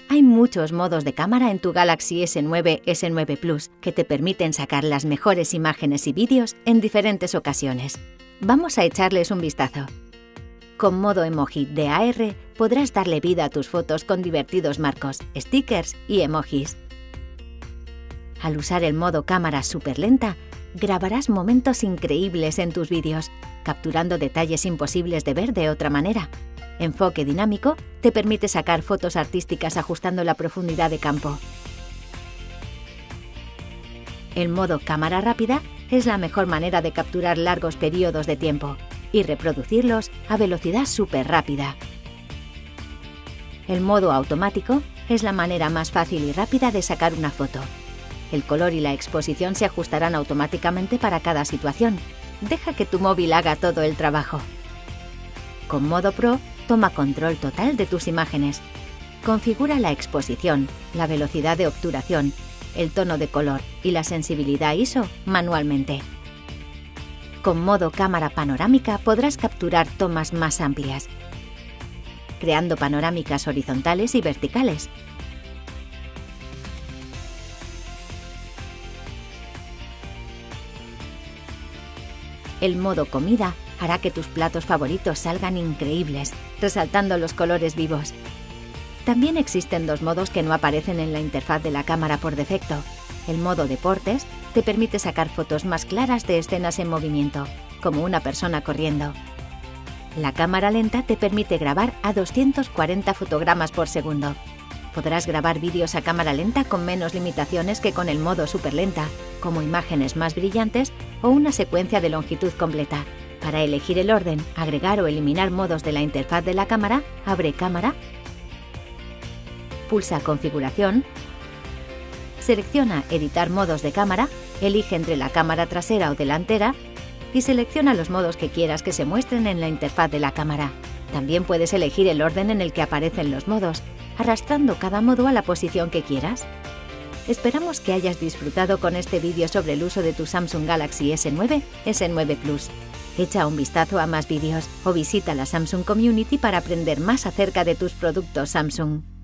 Hay muchos modos de cámara en tu Galaxy S9, S9 Plus que te permiten sacar las mejores imágenes y vídeos en diferentes ocasiones. Vamos a echarles un vistazo. Con modo emoji de AR podrás darle vida a tus fotos con divertidos marcos, stickers y emojis. Al usar el modo cámara súper lenta, grabarás momentos increíbles en tus vídeos, capturando detalles imposibles de ver de otra manera. Enfoque dinámico te permite sacar fotos artísticas ajustando la profundidad de campo. El modo cámara rápida es la mejor manera de capturar largos periodos de tiempo y reproducirlos a velocidad súper rápida. El modo automático es la manera más fácil y rápida de sacar una foto. El color y la exposición se ajustarán automáticamente para cada situación. Deja que tu móvil haga todo el trabajo. Con modo Pro, toma control total de tus imágenes. Configura la exposición, la velocidad de obturación, el tono de color y la sensibilidad ISO manualmente. Con modo cámara panorámica podrás capturar tomas más amplias, creando panorámicas horizontales y verticales. El modo comida hará que tus platos favoritos salgan increíbles, resaltando los colores vivos. También existen dos modos que no aparecen en la interfaz de la cámara por defecto. El modo deportes te permite sacar fotos más claras de escenas en movimiento, como una persona corriendo. La cámara lenta te permite grabar a 240 fotogramas por segundo. Podrás grabar vídeos a cámara lenta con menos limitaciones que con el modo superlenta, como imágenes más brillantes o una secuencia de longitud completa. Para elegir el orden, agregar o eliminar modos de la interfaz de la cámara, abre Cámara, pulsa Configuración, selecciona Editar modos de cámara, elige entre la cámara trasera o delantera y selecciona los modos que quieras que se muestren en la interfaz de la cámara. También puedes elegir el orden en el que aparecen los modos, arrastrando cada modo a la posición que quieras. Esperamos que hayas disfrutado con este vídeo sobre el uso de tu Samsung Galaxy S9, S9 Plus. Echa un vistazo a más vídeos o visita la Samsung Community para aprender más acerca de tus productos Samsung.